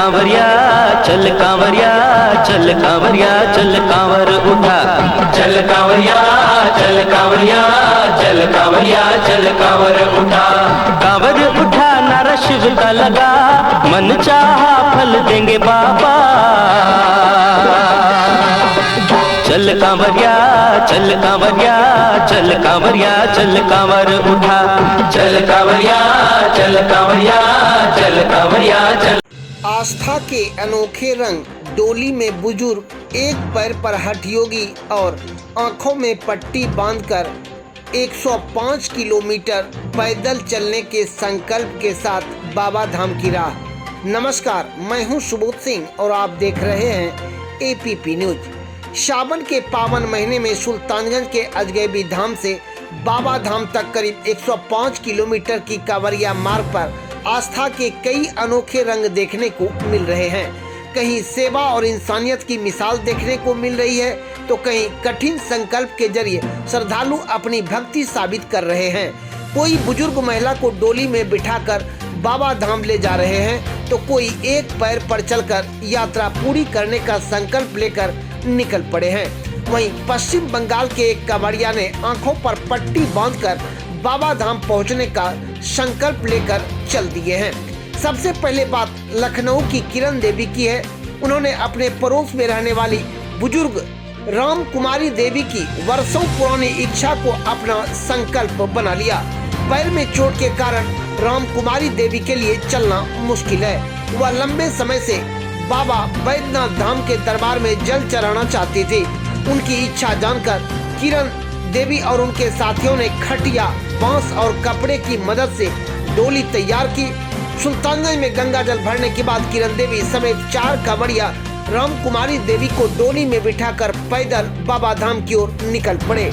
कांवरिया चल कांवरिया चल कांवरिया चल कांवर उठा। चल कांवरिया चल कांवरिया चल कांवरिया चल कांवर उठा। कांवर उठा नारा शिव का लगा, मन चाहा फल देंगे बाबा। चल कांवरिया चल कांवरिया चल कांवरिया चल कांवर उठा। चल कांवरिया चल कांवरिया चल कांवरिया चल। आस्था के अनोखे रंग, डोली में बुजुर्ग एक पैर पर हठयोगी और आंखों में पट्टी बांधकर 105 किलोमीटर पैदल चलने के संकल्प के साथ बाबा धाम की राह। नमस्कार, मैं हूं सुबोध सिंह और आप देख रहे हैं एपीपी न्यूज। सावन के पावन महीने में सुल्तानगंज के अजगैबी धाम से बाबा धाम तक करीब 105 किलोमीटर की कांवरिया मार्ग पर आस्था के कई अनोखे रंग देखने को मिल रहे हैं। कहीं सेवा और इंसानियत की मिसाल देखने को मिल रही है, तो कहीं कठिन संकल्प के जरिए श्रद्धालु अपनी भक्ति साबित कर रहे हैं। कोई बुजुर्ग महिला को डोली में बिठाकर बाबा धाम ले जा रहे हैं, तो कोई एक पैर पर चलकर यात्रा पूरी करने का संकल्प लेकर निकल पड़े हैं। वहीं पश्चिम बंगाल के एक कांवरिया ने आंखों पर पट्टी बांधकर बाबा धाम पहुंचने का संकल्प लेकर चल दिए हैं। सबसे पहले बात लखनऊ की किरण देवी की है। उन्होंने अपने पड़ोस में रहने वाली बुजुर्ग राम कुमारी देवी की वर्षों पुरानी इच्छा को अपना संकल्प बना लिया। पैर में चोट के कारण राम कुमारी देवी के लिए चलना मुश्किल है। वह लंबे समय से बाबा बैद्यनाथ धाम के दरबार में जल चढ़ाना चाहती थी। उनकी इच्छा जानकर किरण देवी और उनके साथियों ने खटिया, बांस और कपड़े की मदद से डोली तैयार की। सुल्तानगंज में गंगा जल भरने के बाद किरण देवी समेत 4 कांवरिया राम कुमारी देवी को डोली में बिठाकर पैदल बाबा धाम की ओर निकल पड़े।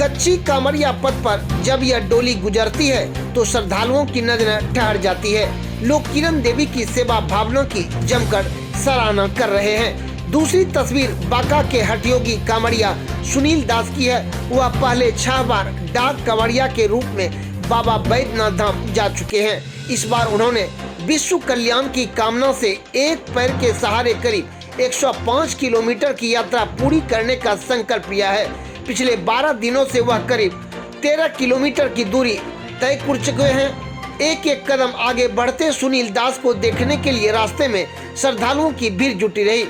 कच्ची कांवरिया पथ पर जब यह डोली गुजरती है तो श्रद्धालुओं की नजर ठहर जाती है। लोग किरण देवी की सेवा भावना की जमकर सराहना कर रहे हैं। दूसरी तस्वीर बांका के हठयोगी कांवरिया सुनील दास की है। वह पहले 6 बार डाक कांवरिया के रूप में बाबा बैद्यनाथ धाम जा चुके हैं। इस बार उन्होंने विश्व कल्याण की कामना से एक पैर के सहारे करीब 105 किलोमीटर की यात्रा पूरी करने का संकल्प लिया है। पिछले 12 दिनों से वह करीब 13 किलोमीटर की दूरी तय कर चुके हैं। एक एक कदम आगे बढ़ते सुनील दास को देखने के लिए रास्ते में श्रद्धालुओं की भीड़ जुटी रही।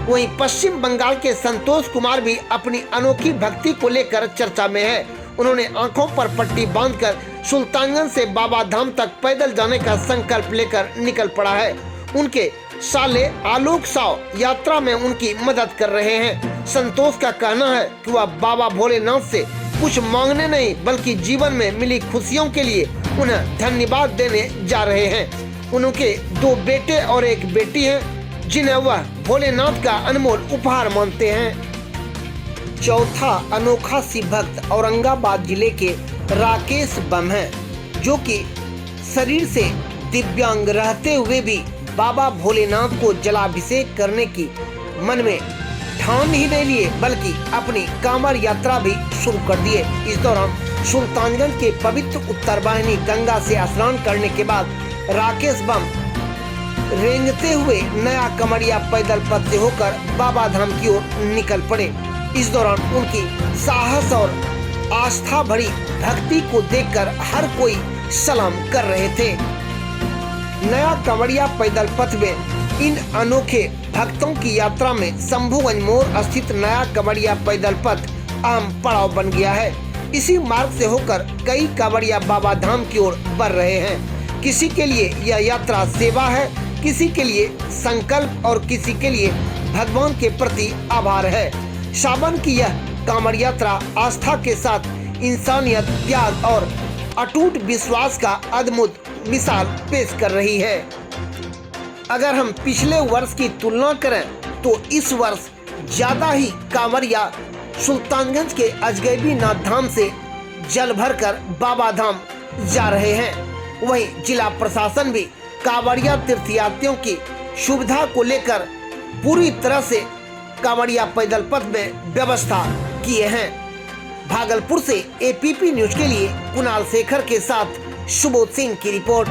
वहीं पश्चिम बंगाल के संतोष कुमार भी अपनी अनोखी भक्ति को लेकर चर्चा में है। उन्होंने आंखों पर पट्टी बांधकर सुल्तानगंज से बाबा धाम तक पैदल जाने का संकल्प लेकर निकल पड़ा है। उनके साले आलोक साव यात्रा में उनकी मदद कर रहे हैं। संतोष का कहना है कि वह बाबा भोलेनाथ से कुछ मांगने नहीं बल्कि जीवन में मिली खुशियों के लिए उन्हें धन्यवाद देने जा रहे हैं। उनके 2 बेटे और 1 बेटी है, जिन्हें वह भोलेनाथ का अनमोल उपहार मानते हैं। चौथा अनोखा सी भक्त औरंगाबाद जिले के राकेश बम है, जो कि शरीर से दिव्यांग रहते हुए भी बाबा भोलेनाथ को जलाभिषेक करने की मन में ठान ही नहीं लिए बल्कि अपनी कांवर यात्रा भी शुरू कर दिए। इस दौरान सुल्तानगंज के पवित्र उत्तरवाहिनी गंगा से स्नान करने के बाद राकेश बम रेंगते हुए नया कांवरिया पैदल पथ से होकर बाबा धाम की ओर निकल पड़े। इस दौरान उनकी साहस और आस्था भरी भक्ति को देखकर हर कोई सलाम कर रहे थे। नया कांवरिया पैदल पथ में इन अनोखे भक्तों की यात्रा में शंभुगंज मोड़ स्थित नया कांवरिया पैदल पथ अहम पड़ाव बन गया है। इसी मार्ग से होकर कई कांवरिया बाबा धाम की ओर बढ़ रहे हैं। किसी के लिए यह यात्रा सेवा है, किसी के लिए संकल्प और किसी के लिए भगवान के प्रति आभार है। सावन की यह कांवड़ यात्रा आस्था के साथ इंसानियत, त्याग और अटूट विश्वास का अद्भुत मिसाल पेश कर रही है। अगर हम पिछले वर्ष की तुलना करें तो इस वर्ष ज्यादा ही कांवरिया सुल्तानगंज के अजगैबी नाथ धाम से जल भरकर बाबा धाम जा रहे हैं। वहीं जिला प्रशासन भी कांवरिया तीर्थयात्रियों की सुविधा को लेकर पूरी तरह से कांवरिया पैदल पथ में व्यवस्था किए हैं। भागलपुर से एपीपी न्यूज के लिए कुणाल शेखर के साथ सुबोध सिंह की रिपोर्ट।